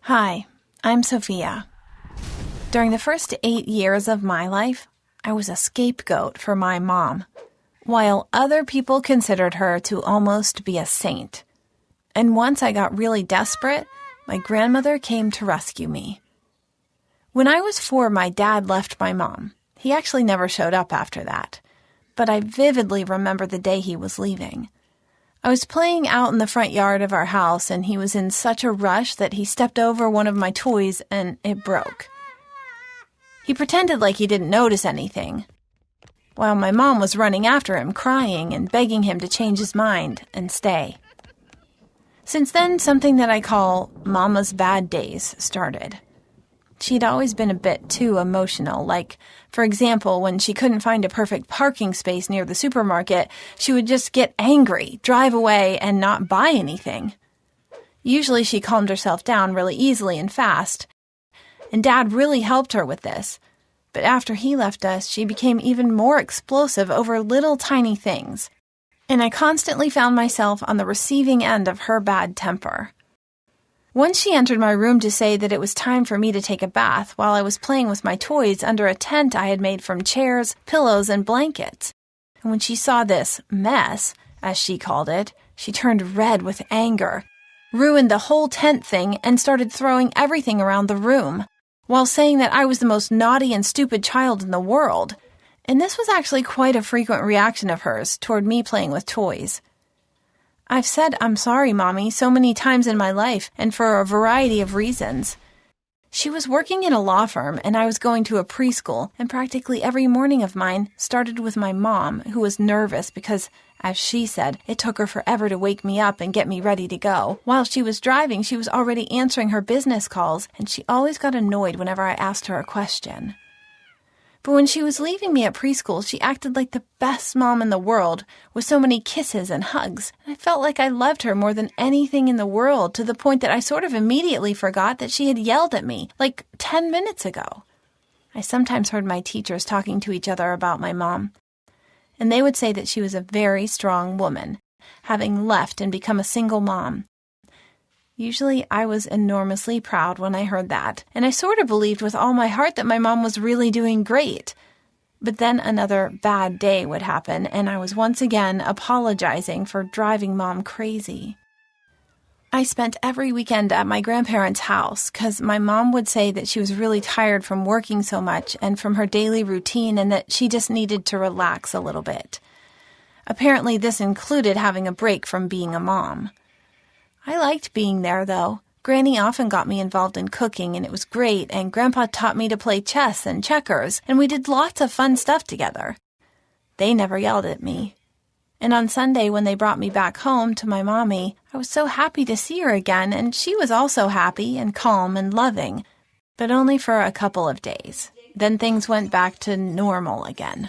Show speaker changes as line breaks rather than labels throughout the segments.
Hi, I'm Sophia. During the first 8 years of my life, I was a scapegoat for my mom, while other people considered her to almost be a saint. And once I got really desperate, my grandmother came to rescue me. When I was 4, my dad left my mom. He actually never showed up after that, but I vividly remember the day he was leaving. I was playing out in the front yard of our house, and he was in such a rush that he stepped over one of my toys and it broke. He pretended like he didn't notice anything, while my mom was running after him, crying and begging him to change his mind and stay. Since then, something that I call Mama's bad days started. She'd always been a bit too emotional, like, for example, when she couldn't find a perfect parking space near the supermarket, she would just get angry, drive away, and not buy anything. Usually she calmed herself down really easily and fast, and Dad really helped her with this. But after he left us, she became even more explosive over little tiny things, and I constantly found myself on the receiving end of her bad temper. Once she entered my room to say that it was time for me to take a bath while I was playing with my toys under a tent I had made from chairs, pillows, and blankets. And when she saw this mess, as she called it, she turned red with anger, ruined the whole tent thing, and started throwing everything around the room, while saying that I was the most naughty and stupid child in the world. And this was actually quite a frequent reaction of hers toward me playing with toys. I've said I'm sorry, Mommy, so many times in my life, and for a variety of reasons. She was working in a law firm, and I was going to a preschool, and practically every morning of mine started with my mom, who was nervous because, as she said, it took her forever to wake me up and get me ready to go. While she was driving, she was already answering her business calls, and she always got annoyed whenever I asked her a question. But when she was leaving me at preschool, she acted like the best mom in the world, with so many kisses and hugs. And I felt like I loved her more than anything in the world, to the point that I sort of immediately forgot that she had yelled at me, like 10 minutes ago. I sometimes heard my teachers talking to each other about my mom, and they would say that she was a very strong woman, having left and become a single mom. Usually, I was enormously proud when I heard that, and I sort of believed with all my heart that my mom was really doing great. But then another bad day would happen, and I was once again apologizing for driving Mom crazy. I spent every weekend at my grandparents' house because my mom would say that she was really tired from working so much and from her daily routine, and that she just needed to relax a little bit. Apparently, this included having a break from being a mom. I liked being there, though. Granny often got me involved in cooking, and it was great, and Grandpa taught me to play chess and checkers, and we did lots of fun stuff together. They never yelled at me. And on Sunday, when they brought me back home to my mommy, I was so happy to see her again, and she was also happy and calm and loving, but only for a couple of days. Then things went back to normal again.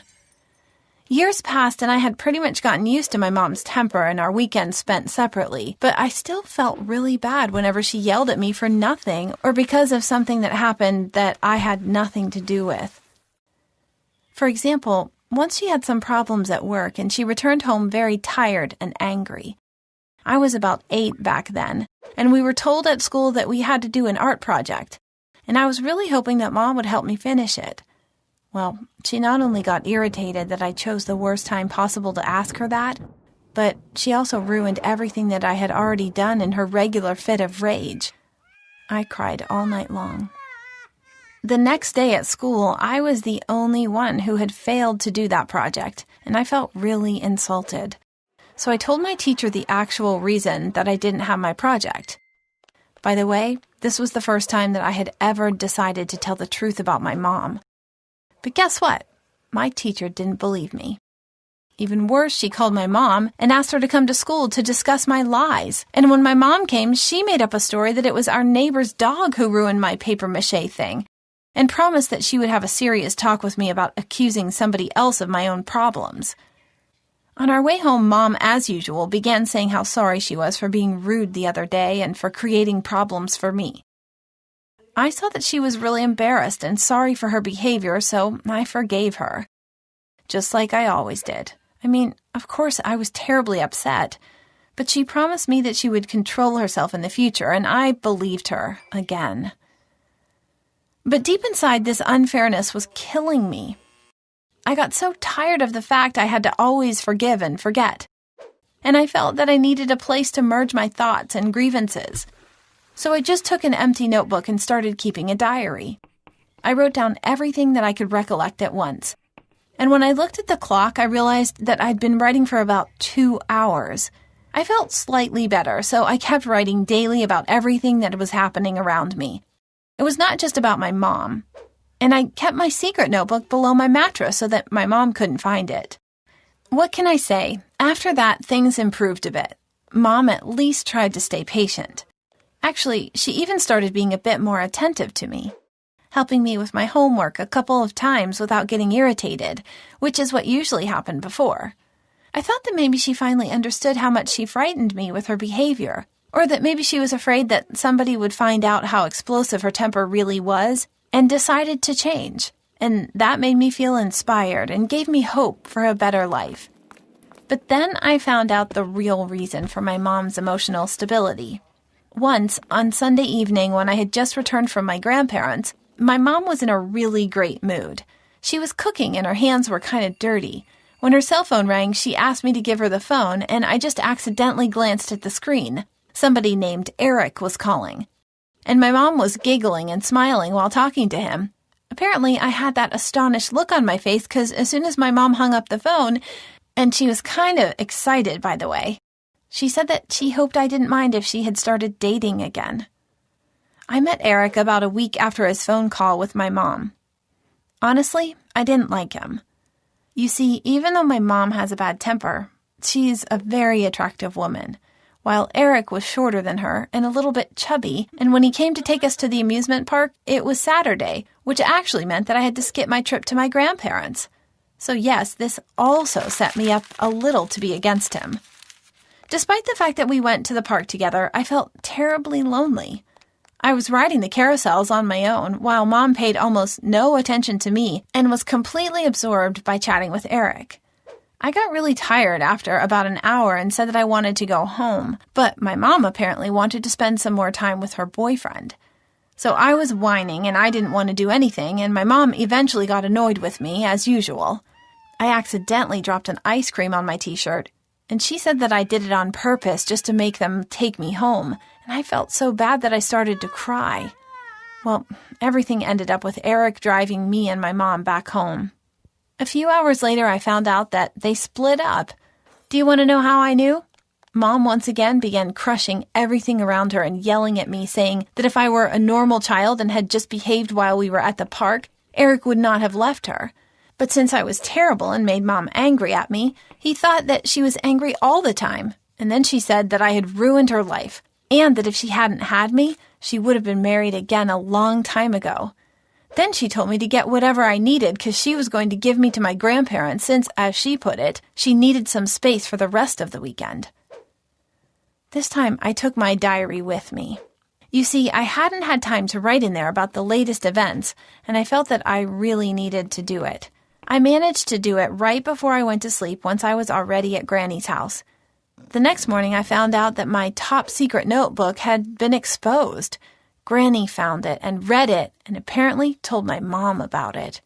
Years passed, and I had pretty much gotten used to my mom's temper and our weekends spent separately, but I still felt really bad whenever she yelled at me for nothing or because of something that happened that I had nothing to do with. For example, once she had some problems at work and she returned home very tired and angry. I was about 8 back then, and we were told at school that we had to do an art project, and I was really hoping that Mom would help me finish it. Well, she not only got irritated that I chose the worst time possible to ask her that, but she also ruined everything that I had already done in her regular fit of rage. I cried all night long. The next day at school, I was the only one who had failed to do that project, and I felt really insulted. So I told my teacher the actual reason that I didn't have my project. By the way, this was the first time that I had ever decided to tell the truth about my mom. But guess what? My teacher didn't believe me. Even worse, she called my mom and asked her to come to school to discuss my lies. And when my mom came, she made up a story that it was our neighbor's dog who ruined my papier-mâché thing, and promised that she would have a serious talk with me about accusing somebody else of my own problems. On our way home, Mom, as usual, began saying how sorry she was for being rude the other day and for creating problems for me. I saw that she was really embarrassed and sorry for her behavior, so I forgave her. Just like I always did. I mean, of course I was terribly upset, But she promised me that she would control herself in the future, and I believed her again. But deep inside, this unfairness was killing me. I got so tired of the fact I had to always forgive and forget. And I felt that I needed a place to merge my thoughts and grievances. So I just took an empty notebook and started keeping a diary. I wrote down everything that I could recollect at once. And when I looked at the clock, I realized that I'd been writing for about 2 hours. I felt slightly better, so I kept writing daily about everything that was happening around me. It was not just about my mom. And I kept my secret notebook below my mattress so that my mom couldn't find it. What can I say? After that, things improved a bit. Mom at least tried to stay patient. Actually, she even started being a bit more attentive to me, helping me with my homework a couple of times without getting irritated, which is what usually happened before. I thought that maybe she finally understood how much she frightened me with her behavior, or that maybe she was afraid that somebody would find out how explosive her temper really was and decided to change. And that made me feel inspired and gave me hope for a better life. But then I found out the real reason for my mom's emotional stability. Once, on Sunday evening when I had just returned from my grandparents', my mom was in a really great mood. She was cooking and her hands were kind of dirty. When her cell phone rang, she asked me to give her the phone, and I just accidentally glanced at the screen. Somebody named Eric was calling. And my mom was giggling and smiling while talking to him. Apparently, I had that astonished look on my face because as soon as my mom hung up the phone, and she was kind of excited, by the way, she said that she hoped I didn't mind if she had started dating again. I met Eric about a week after his phone call with my mom. Honestly, I didn't like him. You see, even though my mom has a bad temper, she's a very attractive woman. While Eric was shorter than her and a little bit chubby, and when he came to take us to the amusement park, it was Saturday, which actually meant that I had to skip my trip to my grandparents'. So yes, this also set me up a little to be against him. Despite the fact that we went to the park together, I felt terribly lonely. I was riding the carousels on my own, while Mom paid almost no attention to me and was completely absorbed by chatting with Eric. I got really tired after about an hour and said that I wanted to go home, but my mom apparently wanted to spend some more time with her boyfriend. So I was whining and I didn't want to do anything, and my mom eventually got annoyed with me, as usual. I accidentally dropped an ice cream on my t-shirt, and she said that I did it on purpose just to make them take me home, and I felt so bad that I started to cry. Well, everything ended up with Eric driving me and my mom back home. A few hours later, I found out that they split up. Do you want to know how I knew? Mom once again began crushing everything around her and yelling at me, saying that if I were a normal child and had just behaved while we were at the park, Eric would not have left her. But since I was terrible and made Mom angry at me, he thought that she was angry all the time. And then she said that I had ruined her life, and that if she hadn't had me, she would have been married again a long time ago. Then she told me to get whatever I needed because she was going to give me to my grandparents since, as she put it, she needed some space for the rest of the weekend. This time, I took my diary with me. You see, I hadn't had time to write in there about the latest events, and I felt that I really needed to do it. I managed to do it right before I went to sleep once I was already at Granny's house. The next morning, I found out that my top secret notebook had been exposed. Granny found it and read it and apparently told my mom about it.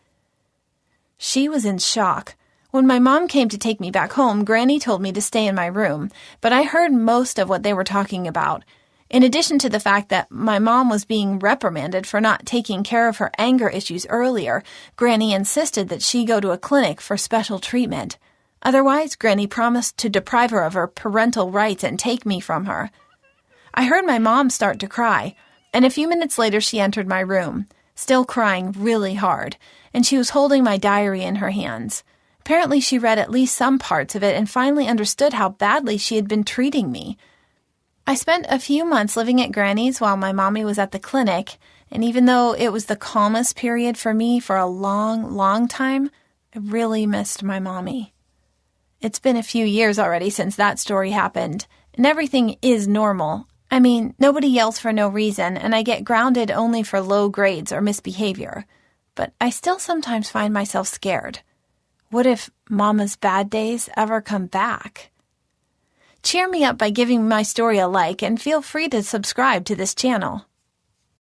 She was in shock. When my mom came to take me back home, Granny told me to stay in my room, but I heard most of what they were talking about. In addition to the fact that my mom was being reprimanded for not taking care of her anger issues earlier, Granny insisted that she go to a clinic for special treatment. Otherwise, Granny promised to deprive her of her parental rights and take me from her. I heard my mom start to cry, and a few minutes later she entered my room, still crying really hard, and she was holding my diary in her hands. Apparently she read at least some parts of it and finally understood how badly she had been treating me. I spent a few months living at Granny's while my mommy was at the clinic, and even though it was the calmest period for me for a long, long time, I really missed my mommy. It's been a few years already since that story happened, and everything is normal. I mean, nobody yells for no reason, and I get grounded only for low grades or misbehavior. But I still sometimes find myself scared. What if Mama's bad days ever come back? Cheer me up by giving my story a like and feel free to subscribe to this channel.